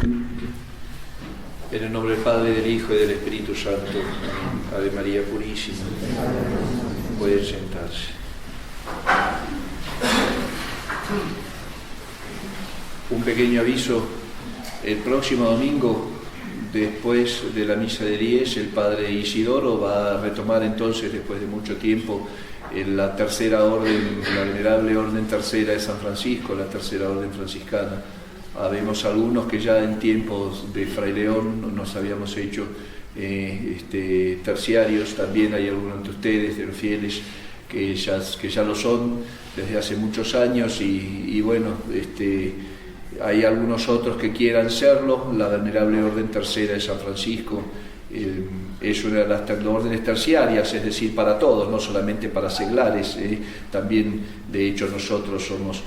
En el nombre del Padre, del Hijo y del Espíritu Santo. Ave María Purísima. Pueden sentarse. Un pequeño aviso. El próximo domingo, después de la misa de 10, el Padre Isidoro va a retomar entonces, después de mucho tiempo, la tercera orden, la venerable orden tercera de San Francisco, la tercera orden franciscana. Habemos algunos que ya en tiempos de Fray León nos habíamos hecho terciarios. También hay algunos de ustedes, de los fieles, que ya lo son desde hace muchos años y bueno, hay algunos otros que quieran serlo. La venerable orden tercera de San Francisco es una de las órdenes terciarias, es decir, para todos, no solamente para seglares. También, de hecho, nosotros somos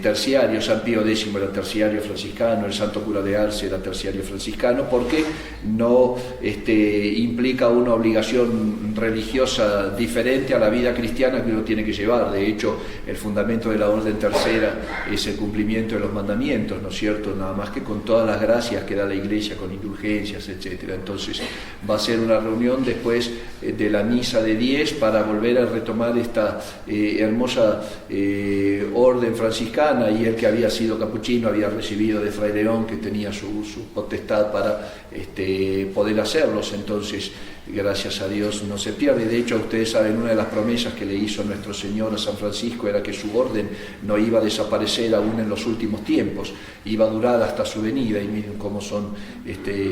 terciarios. San Pío X era terciario franciscano, el Santo Cura de Arce era terciario franciscano, porque no implica una obligación religiosa diferente a la vida cristiana que uno tiene que llevar. De hecho, el fundamento de la orden tercera es el cumplimiento de los mandamientos, ¿no es cierto? Nada más que con todas las gracias que da la Iglesia, con indulgencias, etc. Entonces, va a ser una reunión después de la misa de 10 para volver a retomar esta hermosa orden franciscana, y él, que había sido capuchino, había recibido de Fray León, que tenía su potestad para poder hacerlos. Entonces, gracias a Dios no se pierde. De hecho, ustedes saben, una de las promesas que le hizo nuestro Señor a San Francisco era que su orden no iba a desaparecer aún en los últimos tiempos, iba a durar hasta su venida. Y miren cómo son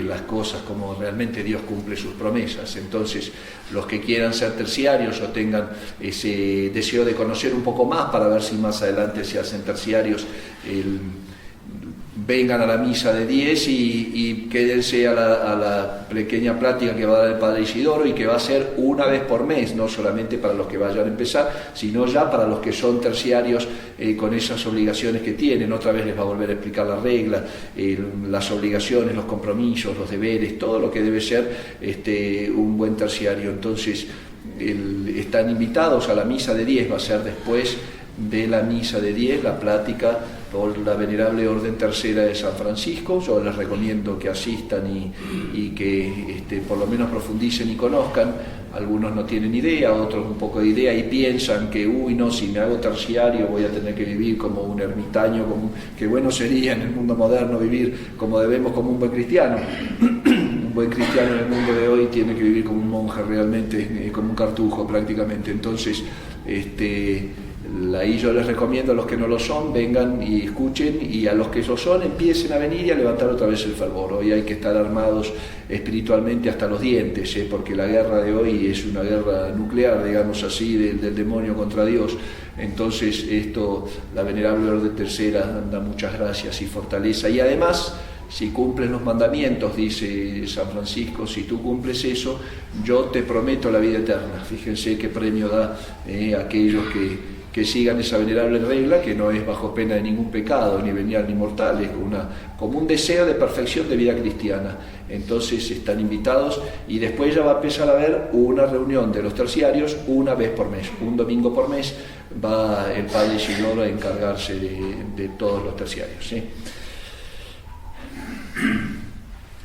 las cosas, cómo realmente Dios cumple sus promesas. Entonces, los que quieran ser terciarios o tengan ese deseo de conocer un poco más para ver si más adelante se hacen terciarios, vengan a la misa de 10 y quédense a la pequeña plática que va a dar el Padre Isidoro, y que va a ser una vez por mes, no solamente para los que vayan a empezar, sino ya para los que son terciarios con esas obligaciones que tienen. Otra vez les va a volver a explicar la regla, las obligaciones, los compromisos, los deberes, todo lo que debe ser un buen terciario. Entonces, están invitados a la misa de 10, va a ser después de la misa de 10, la plática por la venerable orden tercera de San Francisco. Yo les recomiendo que asistan y que por lo menos profundicen y conozcan. Algunos no tienen idea, otros un poco de idea, y piensan que, no, si me hago terciario voy a tener que vivir como un ermitaño, que bueno sería en el mundo moderno vivir como debemos, como un buen cristiano. Un buen cristiano en el mundo de hoy tiene que vivir como un monje realmente, como un cartujo prácticamente. Entonces, ahí yo les recomiendo a los que no lo son, vengan y escuchen, y a los que lo son, empiecen a venir y a levantar otra vez el fervor. Hoy hay que estar armados espiritualmente hasta los dientes, porque la guerra de hoy es una guerra nuclear, digamos así, del demonio contra Dios. Entonces, la venerable orden tercera da muchas gracias y fortaleza, y además, si cumples los mandamientos, dice San Francisco, si tú cumples eso, yo te prometo la vida eterna. Fíjense qué premio da a aquellos que sigan esa venerable regla, que no es bajo pena de ningún pecado, ni venial ni mortal, es como un deseo de perfección de vida cristiana. Entonces están invitados, y después ya va a empezar a haber una reunión de los terciarios una vez por mes, un domingo por mes va el Padre Isidoro a encargarse de todos los terciarios, ¿sí?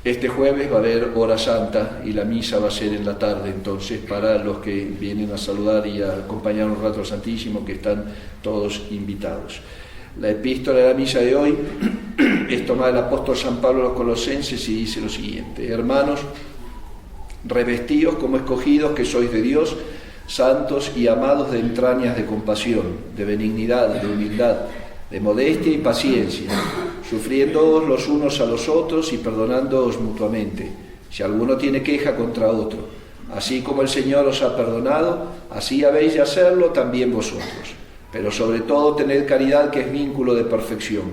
Este jueves va a haber hora santa y la misa va a ser en la tarde. Entonces, para los que vienen a saludar y a acompañar un rato al Santísimo, que están todos invitados. La epístola de la misa de hoy es tomada del apóstol San Pablo a los Colosenses y dice lo siguiente: hermanos, revestíos como escogidos que sois de Dios, santos y amados, de entrañas de compasión, de benignidad, de humildad, de modestia y paciencia, sufriéndoos los unos a los otros y perdonándoos mutuamente, si alguno tiene queja contra otro. Así como el Señor os ha perdonado, así habéis de hacerlo también vosotros. Pero sobre todo tened caridad, que es vínculo de perfección,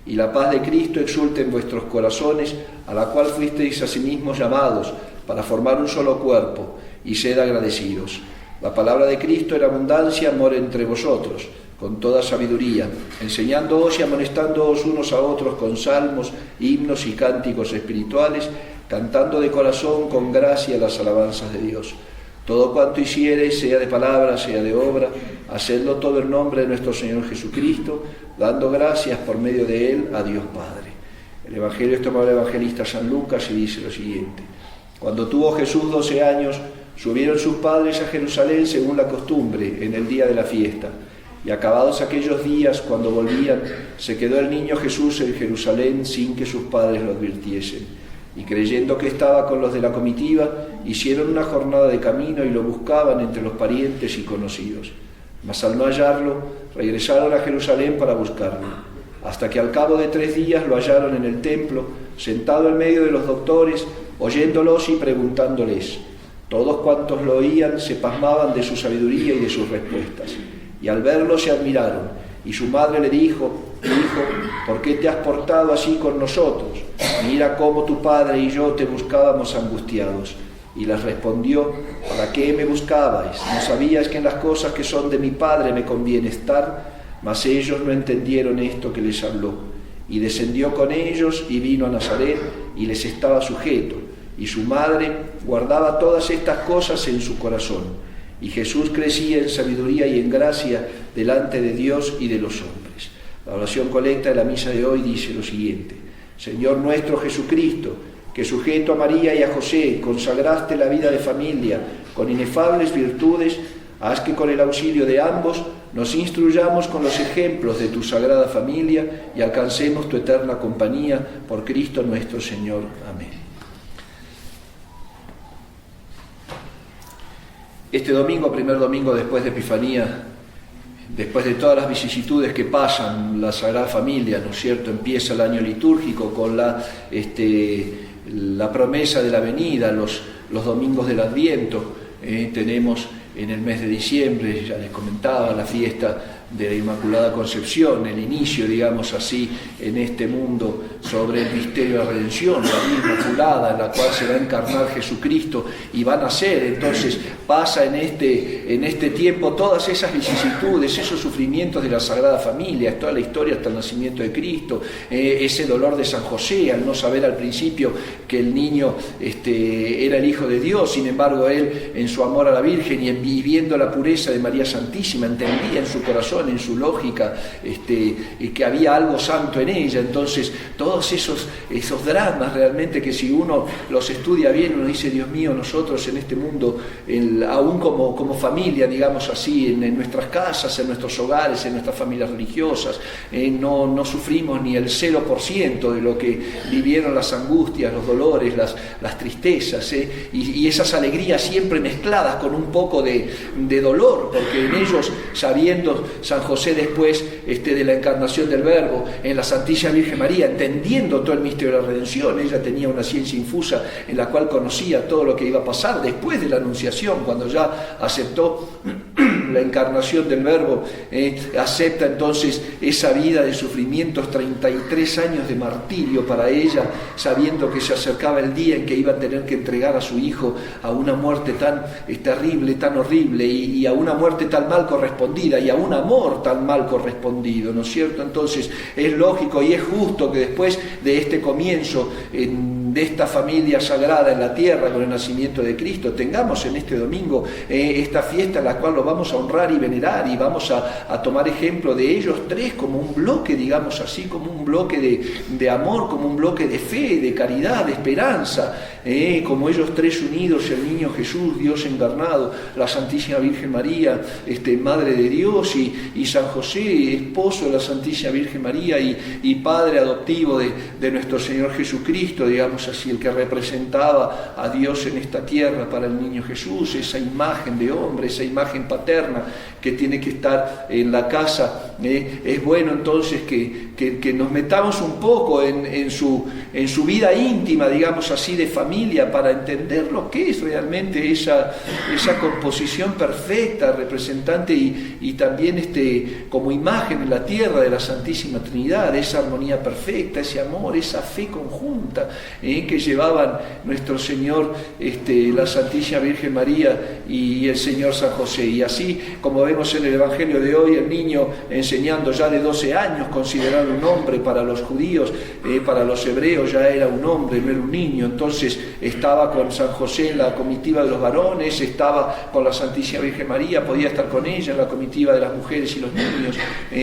y la paz de Cristo exulte en vuestros corazones, a la cual fuisteis asimismo llamados, para formar un solo cuerpo, y sed agradecidos. La palabra de Cristo en abundancia mora entre vosotros, con toda sabiduría, enseñándoos y amonestándoos unos a otros con salmos, himnos y cánticos espirituales, cantando de corazón con gracia las alabanzas de Dios. Todo cuanto hiciereis, sea de palabra, sea de obra, hacedlo todo en nombre de nuestro Señor Jesucristo, dando gracias por medio de Él a Dios Padre. El Evangelio es tomado del evangelista San Lucas y dice lo siguiente: cuando tuvo Jesús 12 años, subieron sus padres a Jerusalén según la costumbre, en el día de la fiesta. Y acabados aquellos días, cuando volvían, se quedó el niño Jesús en Jerusalén sin que sus padres lo advirtiesen. Y creyendo que estaba con los de la comitiva, hicieron una jornada de camino y lo buscaban entre los parientes y conocidos. Mas al no hallarlo, regresaron a Jerusalén para buscarlo, hasta que al cabo de 3 días lo hallaron en el templo, sentado en medio de los doctores, oyéndolos y preguntándoles. Todos cuantos lo oían se pasmaban de su sabiduría y de sus respuestas. Y al verlo se admiraron, y su madre le dijo: Hijo, ¿por qué te has portado así con nosotros? Mira cómo tu padre y yo te buscábamos angustiados. Y les respondió: ¿Para qué me buscabais? ¿No sabíais que en las cosas que son de mi padre me conviene estar? Mas ellos no entendieron esto que les habló. Y descendió con ellos y vino a Nazaret, y les estaba sujeto. Y su madre guardaba todas estas cosas en su corazón. Y Jesús crecía en sabiduría y en gracia delante de Dios y de los hombres. La oración colecta de la misa de hoy dice lo siguiente: Señor nuestro Jesucristo, que sujeto a María y a José consagraste la vida de familia con inefables virtudes, haz que con el auxilio de ambos nos instruyamos con los ejemplos de tu sagrada familia y alcancemos tu eterna compañía por Cristo nuestro Señor. Amén. Este domingo, primer domingo después de Epifanía, después de todas las vicisitudes que pasan la Sagrada Familia, ¿no es cierto?, empieza el año litúrgico con la promesa de la venida, los domingos del Adviento. Tenemos en el mes de diciembre, ya les comentaba, la fiesta de la Inmaculada Concepción, el inicio, digamos así, en este mundo sobre el misterio de la redención, la vida inmaculada en la cual se va a encarnar Jesucristo y va a nacer. Entonces pasa en este tiempo todas esas vicisitudes, esos sufrimientos de la Sagrada Familia, toda la historia hasta el nacimiento de Cristo, ese dolor de San José al no saber al principio que el niño era el Hijo de Dios. Sin embargo, él, en su amor a la Virgen y viviendo la pureza de María Santísima, entendía en su corazón, en su lógica, que había algo santo en ella. Entonces todos esos dramas realmente, que si uno los estudia bien, uno dice: Dios mío, nosotros en este mundo, aún como familia, digamos así, en nuestras casas, en nuestros hogares, en nuestras familias religiosas, no sufrimos ni el 0% de lo que vivieron las angustias, los dolores, las tristezas, y esas alegrías siempre mezcladas con un poco de dolor, porque en ellos, sabiendo San José después de la encarnación del Verbo, en la Santísima Virgen María, entendiendo todo el misterio de la redención, ella tenía una ciencia infusa en la cual conocía todo lo que iba a pasar después de la Anunciación, cuando ya aceptó la encarnación del Verbo, acepta entonces esa vida de sufrimientos, 33 años de martirio para ella, sabiendo que se acercaba el día en que iba a tener que entregar a su hijo a una muerte tan terrible, tan horrible, y a una muerte tan mal correspondida, y a un amor tan mal correspondido, ¿no es cierto? Entonces es lógico y es justo que después de este comienzo de esta familia sagrada en la tierra con el nacimiento de Cristo, tengamos en este domingo esta fiesta en la cual lo vamos a honrar y venerar, y vamos a tomar ejemplo de ellos tres como un bloque, digamos así, como un bloque de amor, como un bloque de fe, de caridad, de esperanza, como ellos tres unidos, el niño Jesús, Dios encarnado, la Santísima Virgen María, Madre de Dios, y San José, esposo de la Santísima Virgen María y padre adoptivo de nuestro Señor Jesucristo, digamos así, el que representaba a Dios en esta tierra para el niño Jesús, esa imagen de hombre, esa imagen paterna que tiene que estar en la casa. Es bueno entonces que nos metamos un poco en su vida íntima, digamos así, de familia, para entender lo que es realmente esa composición perfecta, representante y también como imagen en la tierra de la Santísima Trinidad, esa armonía perfecta, ese amor, esa fe conjunta que llevaban nuestro Señor, la Santísima Virgen María y el Señor San José. Y así, como vemos en el Evangelio de hoy, el niño enseñando ya de 12 años, considerado un hombre para los judíos, para los hebreos ya era un hombre, no era un niño. Entonces estaba con San José en la comitiva de los varones, estaba con la Santísima Virgen María, podía estar con ella en la comitiva de las mujeres y los niños.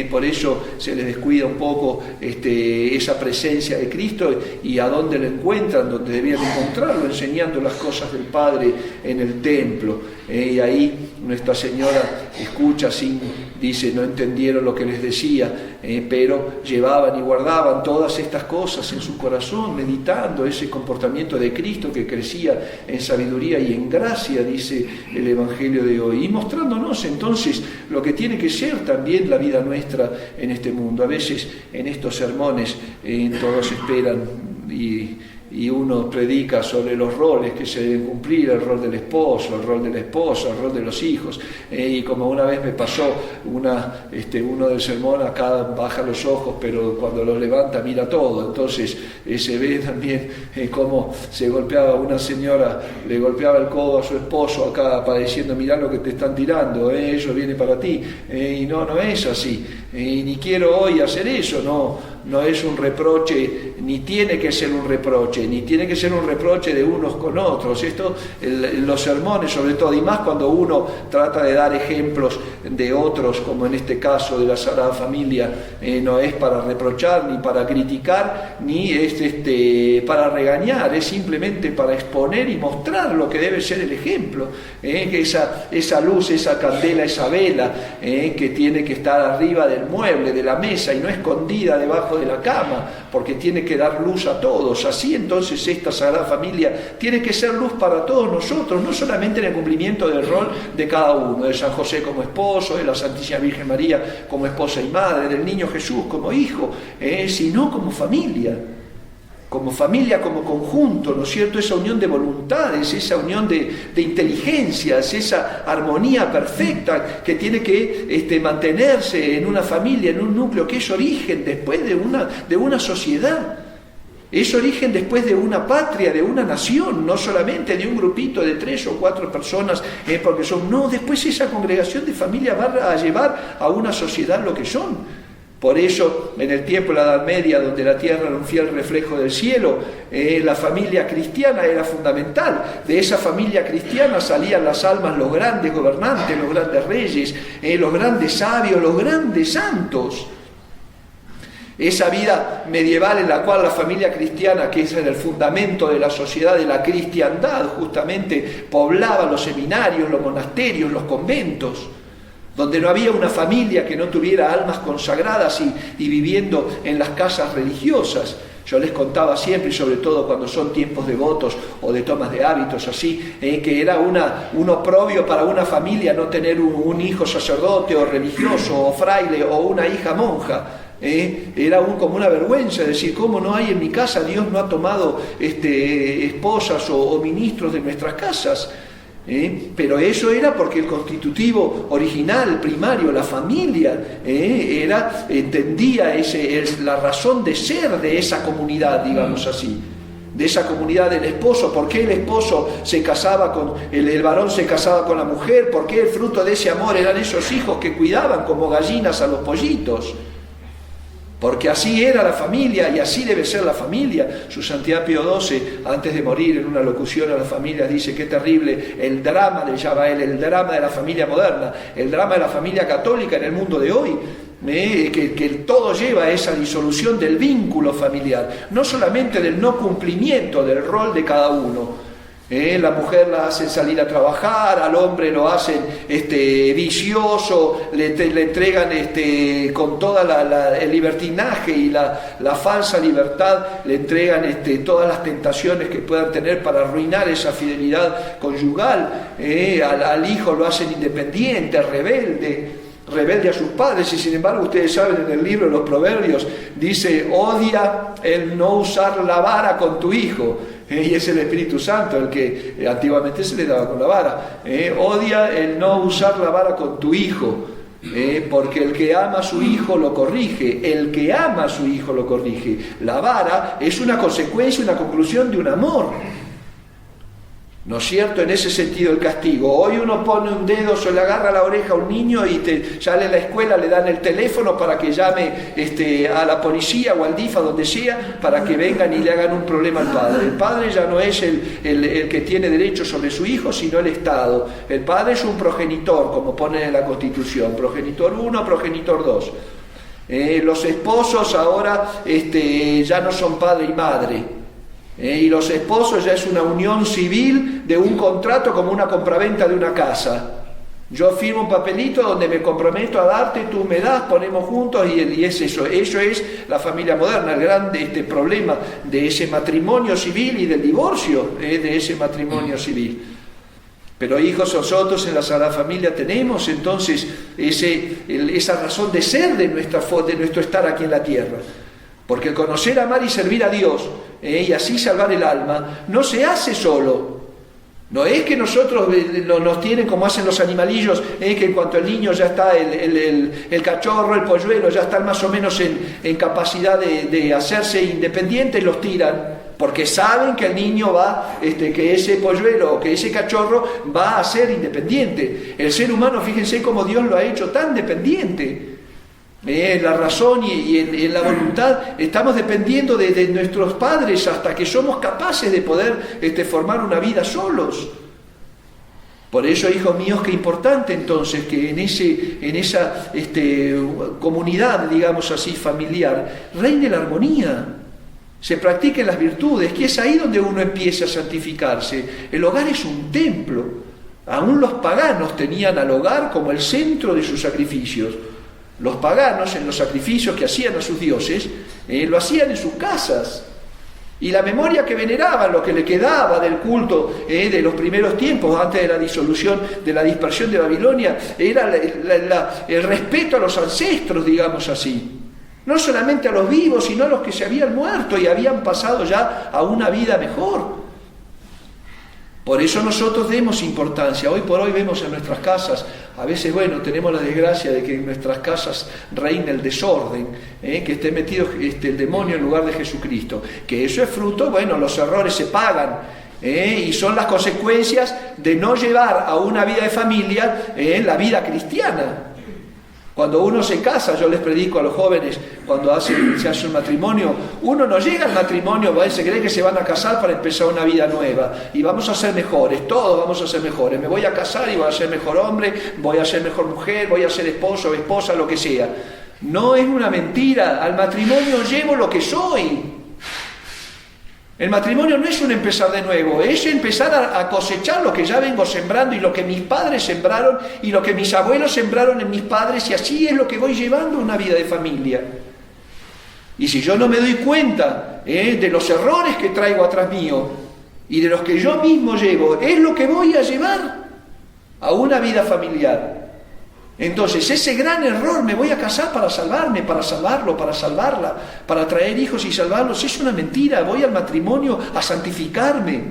Por eso se les descuida un poco esa presencia de Cristo, y a dónde lo encuentran, donde debían encontrarlo, enseñando las cosas del Padre en el templo. Y ahí Nuestra Señora escucha, dice, no entendieron lo que les decía, pero llevaban y guardaban todas estas cosas en su corazón, meditando ese comportamiento de Cristo que crecía en sabiduría y en gracia, dice el Evangelio de hoy, y mostrándonos entonces lo que tiene que ser también la vida nuestra en este mundo. A veces en estos sermones todos esperan y uno predica sobre los roles que se deben cumplir, el rol del esposo, el rol de la esposa, el rol de los hijos, y como una vez me pasó uno del sermón, acá baja los ojos, pero cuando los levanta mira todo. Entonces se ve también cómo se golpeaba una señora, le golpeaba el codo a su esposo acá, para diciendo, mirá lo que te están tirando, eso viene para ti, y no es así, ni quiero hoy hacer eso, no es un reproche, ni tiene que ser un reproche, ni tiene que ser un reproche de unos con otros. Esto, los sermones sobre todo, y más cuando uno trata de dar ejemplos de otros, como en este caso de la Sagrada Familia, no es para reprochar, ni para criticar, ni es para regañar, es simplemente para exponer y mostrar lo que debe ser el ejemplo, que esa luz, esa candela, esa vela, que tiene que estar arriba del mueble, de la mesa, y no escondida debajo de la cama, porque tiene que dar luz a todos. Así entonces esta Sagrada Familia tiene que ser luz para todos nosotros, no solamente en el cumplimiento del rol de cada uno, de San José como esposo, de la Santísima Virgen María como esposa y madre, del niño Jesús como hijo, sino como familia, como conjunto, ¿no es cierto? Esa unión de voluntades, esa unión de inteligencias, esa armonía perfecta que tiene que mantenerse en una familia, en un núcleo, que es origen después de una sociedad. Es origen después de una patria, de una nación, no solamente de un grupito de 3 o 4 personas, porque después esa congregación de familia va a llevar a una sociedad lo que son. Por eso, en el tiempo de la Edad Media, donde la tierra era un fiel reflejo del cielo, la familia cristiana era fundamental. De esa familia cristiana salían las almas, los grandes gobernantes, los grandes reyes, los grandes sabios, los grandes santos. Esa vida medieval en la cual la familia cristiana, que es el fundamento de la sociedad, de la cristiandad, justamente poblaba los seminarios, los monasterios, los conventos, donde no había una familia que no tuviera almas consagradas y viviendo en las casas religiosas. Yo les contaba siempre, y sobre todo cuando son tiempos de votos o de tomas de hábitos así, que era un oprobio para una familia no tener un hijo sacerdote o religioso o fraile o una hija monja. Era como una vergüenza decir, ¿cómo no hay en mi casa? Dios no ha tomado esposas o ministros de nuestras casas. Pero eso era porque el constitutivo original, primario, la familia, entendía la razón de ser de esa comunidad, digamos así, de esa comunidad del esposo. ¿Por qué el esposo se casaba el varón se casaba con la mujer? ¿Por qué el fruto de ese amor eran esos hijos que cuidaban como gallinas a los pollitos? Porque así era la familia y así debe ser la familia. Su Santidad Pío XII, antes de morir, en una locución a la familia, dice: qué terrible el drama, le llama él, el drama de la familia moderna, el drama de la familia católica en el mundo de hoy, que todo lleva a esa disolución del vínculo familiar, no solamente del no cumplimiento del rol de cada uno. La mujer la hacen salir a trabajar, al hombre lo hacen vicioso, le entregan con toda el libertinaje y la falsa libertad, le entregan todas las tentaciones que puedan tener para arruinar esa fidelidad conyugal. Al hijo lo hacen independiente, rebelde a sus padres, y sin embargo ustedes saben, en el libro de los Proverbios dice: odia el no usar la vara con tu hijo. Y es el Espíritu Santo el que antiguamente se le daba con la vara. Odia el no usar la vara con tu hijo, porque el que ama a su hijo lo corrige. El que ama a su hijo lo corrige. La vara es una consecuencia, una conclusión de un amor. ¿No es cierto? En ese sentido el castigo. Hoy uno pone un dedo, se le agarra la oreja a un niño y sale a la escuela, le dan el teléfono para que llame a la policía o al DIF, a donde sea, para que vengan y le hagan un problema al padre. El padre ya no es el que tiene derecho sobre su hijo, sino el Estado. El padre es un progenitor, como pone en la Constitución. Progenitor 1, progenitor 2. Los esposos ahora ya no son padre y madre. Y los esposos ya es una unión civil de un contrato como una compraventa de una casa. Yo firmo un papelito donde me comprometo a darte, tú me das, ponemos juntos y es eso. Eso es la familia moderna, el gran problema de ese matrimonio civil y del divorcio de ese matrimonio civil. Pero hijos, nosotros en la Sagrada Familia tenemos entonces esa razón de ser de nuestro estar aquí en la tierra. Porque el conocer, amar y servir a Dios y así salvar el alma no se hace solo. No es que nosotros nos tienen como hacen los animalillos, que en cuanto el niño ya está, el cachorro, el polluelo, ya están más o menos en capacidad de hacerse independientes, los tiran. Porque saben que el niño va, que ese polluelo o que ese cachorro va a ser independiente. El ser humano, fíjense cómo Dios lo ha hecho tan dependiente. En la razón y en la voluntad estamos dependiendo de nuestros padres hasta que somos capaces de poder formar una vida solos. Por eso, hijos míos, qué importante entonces que en esa comunidad, digamos así, familiar, reine la armonía, se practiquen las virtudes, que es ahí donde uno empieza a santificarse. El hogar es un templo. Aún los paganos tenían al hogar como el centro de sus sacrificios. Los paganos, en los sacrificios que hacían a sus dioses, lo hacían en sus casas. Y la memoria que veneraban, lo que le quedaba del culto de los primeros tiempos, antes de la disolución, de la dispersión de Babilonia, era el respeto a los ancestros, digamos así. No solamente a los vivos, sino a los que se habían muerto y habían pasado ya a una vida mejor. Por eso nosotros demos importancia. Hoy por hoy vemos en nuestras casas, a veces, tenemos la desgracia de que en nuestras casas reina el desorden, que esté metido el demonio en lugar de Jesucristo. Que eso es fruto, los errores se pagan, y son las consecuencias de no llevar a una vida de familia la vida cristiana. Cuando uno se casa, yo les predico a los jóvenes, cuando se hace un matrimonio, uno no llega al matrimonio, se cree que se van a casar para empezar una vida nueva, y vamos a ser mejores, todos vamos a ser mejores, me voy a casar y voy a ser mejor hombre, voy a ser mejor mujer, voy a ser esposo o esposa, lo que sea. No es una mentira, al matrimonio llevo lo que soy. El matrimonio no es un empezar de nuevo, es empezar a cosechar lo que ya vengo sembrando y lo que mis padres sembraron y lo que mis abuelos sembraron en mis padres, y así es lo que voy llevando una vida de familia. Y si yo no me doy cuenta de los errores que traigo atrás mío y de los que yo mismo llevo, es lo que voy a llevar a una vida familiar. Entonces, ese gran error, me voy a casar para salvarme, para salvarlo, para salvarla, para traer hijos y salvarlos, es una mentira. Voy al matrimonio a santificarme,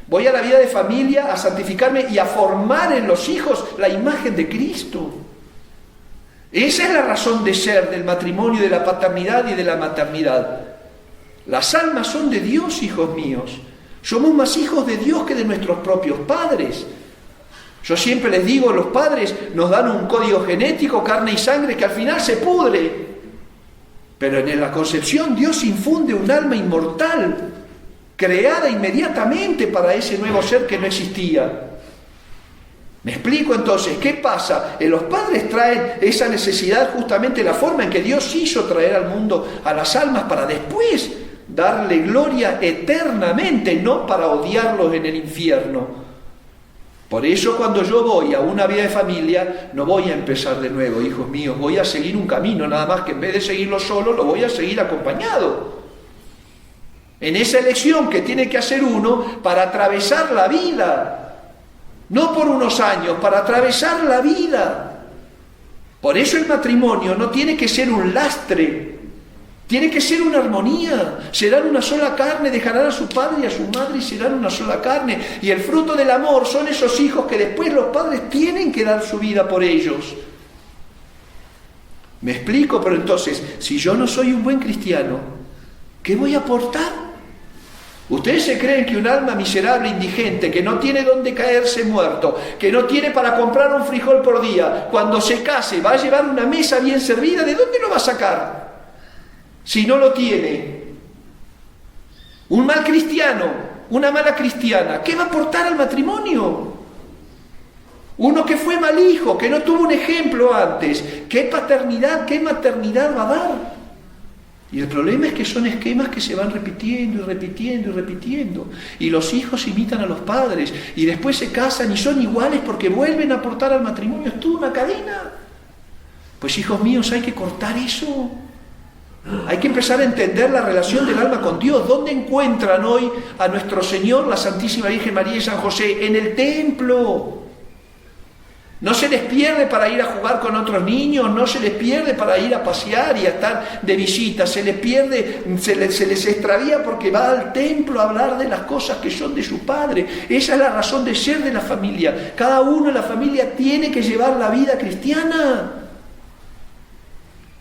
voy a la vida de familia a santificarme y a formar en los hijos la imagen de Cristo. Esa es la razón de ser del matrimonio, de la paternidad y de la maternidad. Las almas son de Dios, hijos míos. Somos más hijos de Dios que de nuestros propios padres. Yo siempre les digo, los padres nos dan un código genético, carne y sangre, que al final se pudre. Pero en la concepción Dios infunde un alma inmortal, creada inmediatamente para ese nuevo ser que no existía. ¿Me explico entonces? ¿Qué pasa? Los padres traen esa necesidad, justamente la forma en que Dios hizo traer al mundo a las almas para después darle gloria eternamente, no para odiarlos en el infierno. Por eso cuando yo voy a una vida de familia, no voy a empezar de nuevo, hijos míos, voy a seguir un camino, nada más que en vez de seguirlo solo, lo voy a seguir acompañado. En esa elección que tiene que hacer uno para atravesar la vida, no por unos años, para atravesar la vida. Por eso el matrimonio no tiene que ser un lastre, tiene que ser una armonía. Serán una sola carne, dejarán a su padre y a su madre y serán una sola carne. Y el fruto del amor son esos hijos que después los padres tienen que dar su vida por ellos. ¿Me explico? Pero entonces, si yo no soy un buen cristiano, ¿qué voy a aportar? Ustedes se creen que un alma miserable, indigente, que no tiene dónde caerse muerto, que no tiene para comprar un frijol por día, cuando se case va a llevar una mesa bien servida, ¿de dónde lo va a sacar? Si no lo tiene. Un mal cristiano, una mala cristiana, ¿qué va a aportar al matrimonio? Uno que fue mal hijo, que no tuvo un ejemplo antes, ¿qué paternidad, qué maternidad va a dar? Y el problema es que son esquemas que se van repitiendo y repitiendo y repitiendo. Y los hijos imitan a los padres y después se casan y son iguales porque vuelven a aportar al matrimonio. Es toda una cadena. Pues hijos míos, hay que cortar eso. Hay que empezar a entender la relación del alma con Dios. ¿Dónde encuentran hoy a nuestro Señor, la Santísima Virgen María y San José? En el templo. No se les pierde para ir a jugar con otros niños, no se les pierde para ir a pasear y a estar de visita, se les pierde, se les extravía porque va al templo a hablar de las cosas que son de su padre. Esa es la razón de ser de la familia. Cada uno en la familia tiene que llevar la vida cristiana.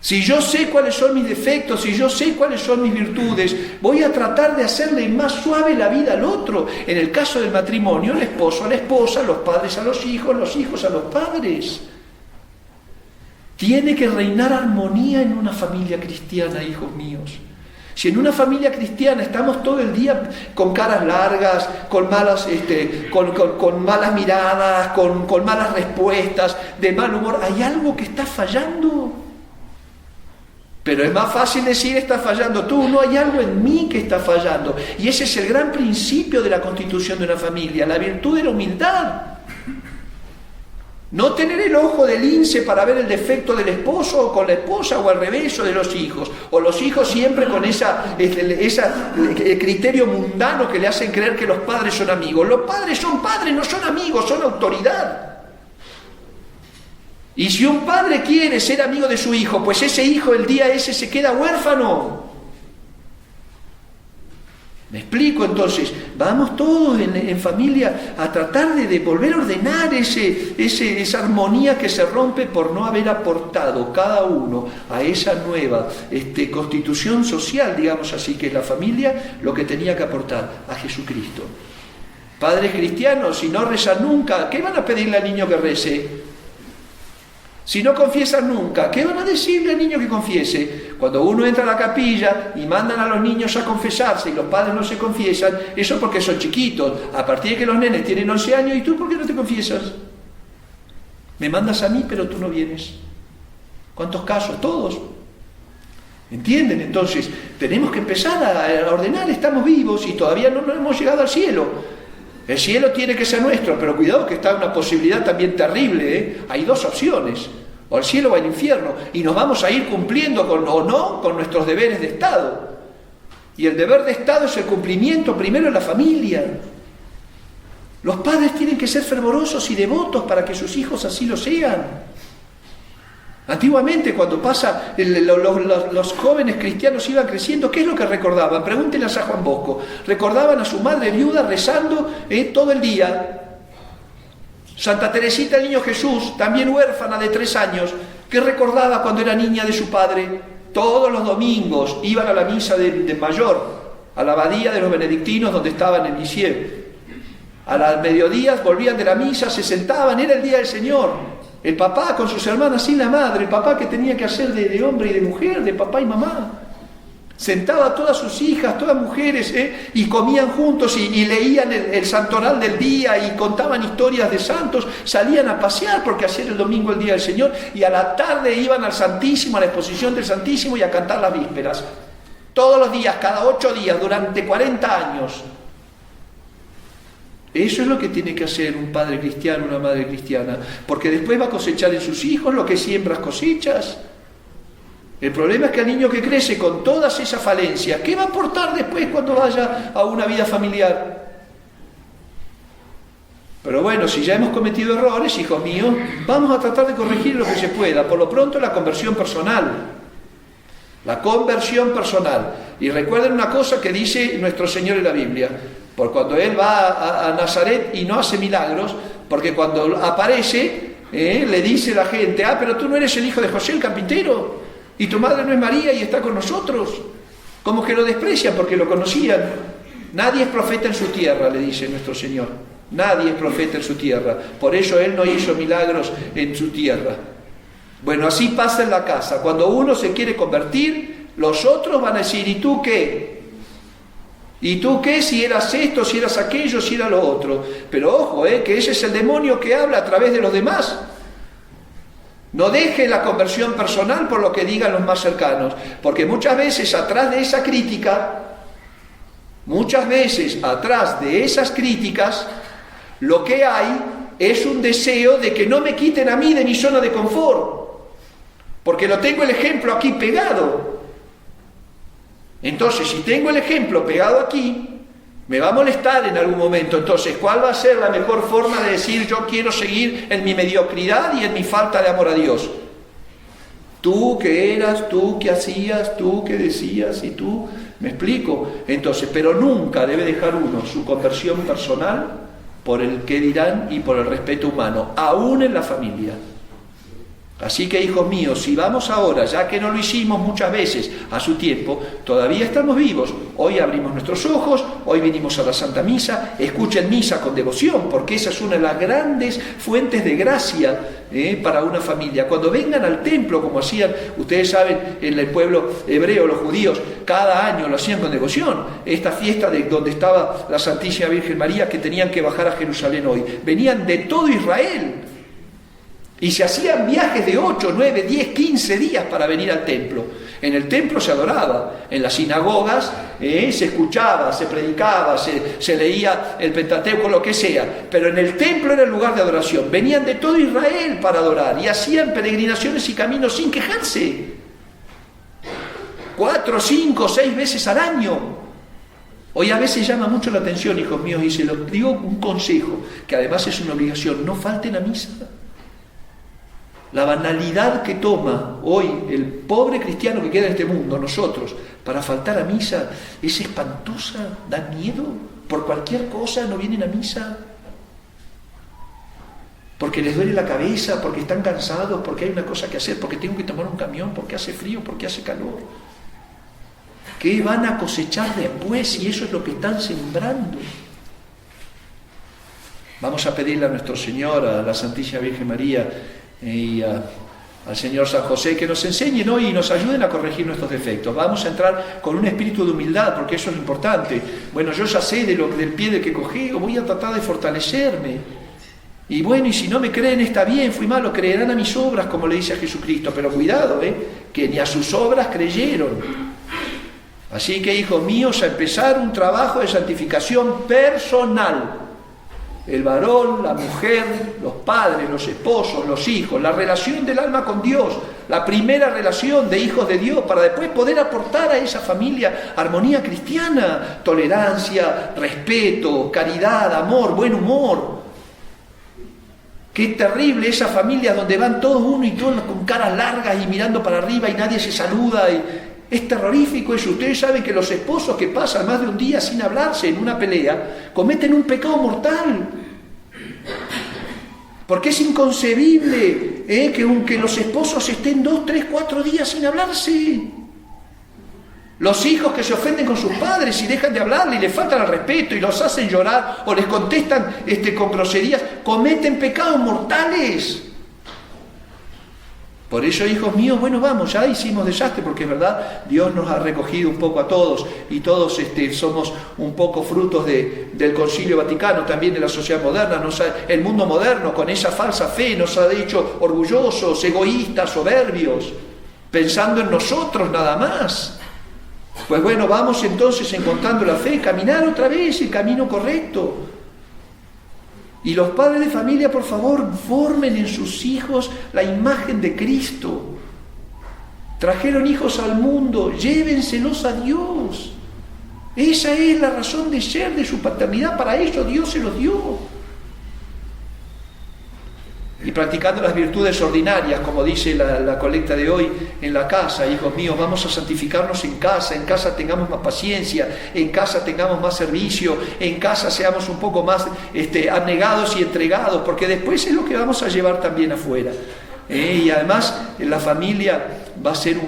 Si yo sé cuáles son mis defectos, si yo sé cuáles son mis virtudes, voy a tratar de hacerle más suave la vida al otro. En el caso del matrimonio, el esposo a la esposa, los padres a los hijos a los padres. Tiene que reinar armonía en una familia cristiana, hijos míos. Si en una familia cristiana estamos todo el día con caras largas, con malas, con malas miradas, con malas respuestas, de mal humor, hay algo que está fallando. Pero es más fácil decir está fallando tú, no, hay algo en mí que está fallando. Y ese es el gran principio de la constitución de una familia, la virtud de la humildad. No tener el ojo del lince para ver el defecto del esposo o con la esposa o al revés o de los hijos. O los hijos siempre con ese criterio mundano que le hacen creer que los padres son amigos. Los padres, no son amigos, son autoridad. Y si un padre quiere ser amigo de su hijo, pues ese hijo el día ese se queda huérfano. ¿Me explico? Entonces, vamos todos en familia a tratar de volver a ordenar esa armonía que se rompe por no haber aportado cada uno a esa nueva constitución social, digamos así, que es la familia, lo que tenía que aportar a Jesucristo. Padres cristianos, si no rezan nunca, ¿qué van a pedirle al niño que rece? Si no confiesan nunca, ¿qué van a decirle al niño que confiese? Cuando uno entra a la capilla y mandan a los niños a confesarse y los padres no se confiesan, eso porque son chiquitos. A partir de que los nenes tienen 11 años, ¿y tú por qué no te confiesas? Me mandas a mí, pero tú no vienes. ¿Cuántos casos? Todos. ¿Entienden? Entonces, tenemos que empezar a ordenar, estamos vivos y todavía no hemos llegado al cielo. El cielo tiene que ser nuestro, pero cuidado que está una posibilidad también terrible, ¿eh? Hay dos opciones, o el cielo o el infierno, y nos vamos a ir cumpliendo con nuestros deberes de Estado. Y el deber de Estado es el cumplimiento primero en la familia. Los padres tienen que ser fervorosos y devotos para que sus hijos así lo sean. Antiguamente, cuando los jóvenes cristianos iban creciendo, ¿qué es lo que recordaban? Pregúntenle a San Juan Bosco. Recordaban a su madre viuda rezando todo el día. Santa Teresita el Niño Jesús, también huérfana de 3 años, ¿qué recordaba cuando era niña de su padre? Todos los domingos iban a la misa de mayor, a la abadía de los benedictinos donde estaban en Lisieux. A las mediodías volvían de la misa, se sentaban, era el día del Señor. El papá con sus hermanas sin la madre, el papá que tenía que hacer de hombre y de mujer, de papá y mamá. Sentaba a todas sus hijas, todas mujeres, y comían juntos y leían el santoral del día y contaban historias de santos, salían a pasear porque hacían el domingo el día del Señor y a la tarde iban al Santísimo, a la exposición del Santísimo y a cantar las vísperas. Todos los días, cada 8 días, durante 40 años. Eso es lo que tiene que hacer un padre cristiano, una madre cristiana, porque después va a cosechar en sus hijos lo que siembras cosechas. El problema es que al niño que crece con todas esas falencias, ¿qué va a aportar después cuando vaya a una vida familiar? Pero bueno, si ya hemos cometido errores, hijos míos, vamos a tratar de corregir lo que se pueda. Por lo pronto, la conversión personal. La conversión personal. Y recuerden una cosa que dice nuestro Señor en la Biblia. Por cuando Él va a Nazaret y no hace milagros, porque cuando aparece, le dice la gente, pero tú no eres el hijo de José el carpintero, y tu madre no es María y está con nosotros. Como que lo desprecian porque lo conocían. Nadie es profeta en su tierra, le dice nuestro Señor. Nadie es profeta en su tierra. Por eso Él no hizo milagros en su tierra. Bueno, así pasa en la casa. Cuando uno se quiere convertir, los otros van a decir, ¿y tú qué? ¿Y tú qué? Si eras esto, si eras aquello, si era lo otro. Pero ojo, que ese es el demonio que habla a través de los demás. No deje la conversión personal por lo que digan los más cercanos, porque muchas veces atrás de esa crítica, lo que hay es un deseo de que no me quiten a mí de mi zona de confort, porque lo tengo el ejemplo aquí pegado. Entonces, si tengo el ejemplo pegado aquí, me va a molestar en algún momento. Entonces, ¿cuál va a ser la mejor forma de decir yo quiero seguir en mi mediocridad y en mi falta de amor a Dios? Tú que eras, tú que hacías, tú que decías y tú... ¿Me explico? Entonces, pero nunca debe dejar uno su conversión personal por el qué dirán y por el respeto humano, aún en la familia. Así que, hijos míos, si vamos ahora, ya que no lo hicimos muchas veces a su tiempo, todavía estamos vivos. Hoy abrimos nuestros ojos, hoy vinimos a la Santa Misa. Escuchen misa con devoción, porque esa es una de las grandes fuentes de gracia para una familia. Cuando vengan al templo, como hacían, ustedes saben, en el pueblo hebreo, los judíos, cada año lo hacían con devoción. Esta fiesta de donde estaba la Santísima Virgen María, que tenían que bajar a Jerusalén hoy. Venían de todo Israel. Y se hacían viajes de 8, 9, 10, 15 días para venir al templo. En el templo se adoraba, en las sinagogas se escuchaba, se predicaba, se leía el Pentateuco, lo que sea. Pero en el templo era el lugar de adoración. Venían de todo Israel para adorar y hacían peregrinaciones y caminos sin quejarse. 4, 5, 6 veces al año. Hoy a veces llama mucho la atención, hijos míos, y se los digo un consejo, que además es una obligación: no falten a misa. La banalidad que toma hoy el pobre cristiano que queda en este mundo, nosotros, para faltar a misa, es espantosa, da miedo. Por cualquier cosa no vienen a misa. Porque les duele la cabeza, porque están cansados, porque hay una cosa que hacer, porque tengo que tomar un camión, porque hace frío, porque hace calor. ¿Qué van a cosechar después si eso es lo que están sembrando? Vamos a pedirle a nuestro Señor, a la Santísima Virgen María, y al Señor San José, que nos enseñen hoy y nos ayuden a corregir nuestros defectos. Vamos a entrar con un espíritu de humildad, porque eso es lo importante. Bueno, yo ya sé del pie del que cogí, voy a tratar de fortalecerme. Y bueno, y si no me creen está bien, fui malo, creerán a mis obras, como le dice a Jesucristo. Pero cuidado, que ni a sus obras creyeron. Así que, hijos míos, a empezar un trabajo de santificación personal. El varón, la mujer, los padres, los esposos, los hijos, la relación del alma con Dios, la primera relación de hijos de Dios, para después poder aportar a esa familia armonía cristiana, tolerancia, respeto, caridad, amor, buen humor. Qué terrible esa familia donde van todos uno y todos con caras largas y mirando para arriba y nadie se saluda. Es terrorífico eso. Ustedes saben que los esposos que pasan más de un día sin hablarse en una pelea cometen un pecado mortal. Porque es inconcebible que los esposos estén 2, 3, 4 días sin hablarse. Los hijos que se ofenden con sus padres y dejan de hablarle y les faltan al respeto y los hacen llorar o les contestan con groserías, cometen pecados mortales. Por eso, hijos míos, bueno, vamos, ya hicimos desastre, porque es verdad, Dios nos ha recogido un poco a todos, y todos somos un poco frutos del Concilio Vaticano, también de la sociedad moderna. El mundo moderno, con esa falsa fe, nos ha hecho orgullosos, egoístas, soberbios, pensando en nosotros nada más. Pues bueno, vamos entonces, encontrando la fe, caminar otra vez el camino correcto. Y los padres de familia, por favor, formen en sus hijos la imagen de Cristo. Trajeron hijos al mundo, llévenselos a Dios. Esa es la razón de ser de su paternidad, para eso Dios se los dio. Y practicando las virtudes ordinarias, como dice la colecta de hoy, en la casa, hijos míos, vamos a santificarnos en casa tengamos más paciencia, en casa tengamos más servicio, en casa seamos un poco más abnegados y entregados, porque después es lo que vamos a llevar también afuera. Y además la familia va a ser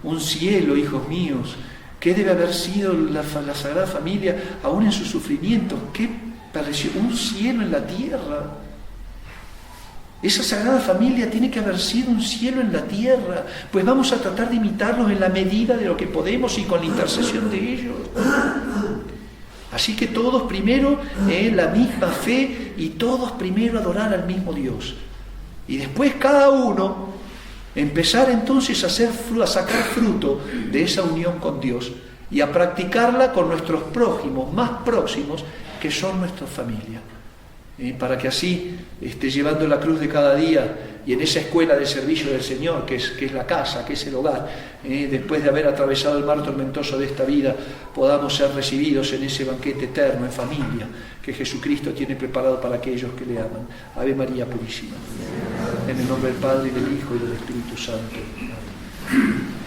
un cielo, hijos míos, ¿Qué debe haber sido la Sagrada Familia aún en sus sufrimientos? ¿Qué pareció? Un cielo en la tierra. Esa Sagrada Familia tiene que haber sido un cielo en la tierra, pues vamos a tratar de imitarlos en la medida de lo que podemos y con la intercesión de ellos. Así que todos primero la misma fe y todos primero adorar al mismo Dios. Y después cada uno empezar entonces a sacar fruto de esa unión con Dios y a practicarla con nuestros prójimos más próximos, que son nuestra familia. Para que así, llevando la cruz de cada día y en esa escuela de servicio del Señor, que es la casa, que es el hogar, después de haber atravesado el mar tormentoso de esta vida, podamos ser recibidos en ese banquete eterno, en familia, que Jesucristo tiene preparado para aquellos que le aman. Ave María Purísima. En el nombre del Padre, y del Hijo, y del Espíritu Santo. Amén.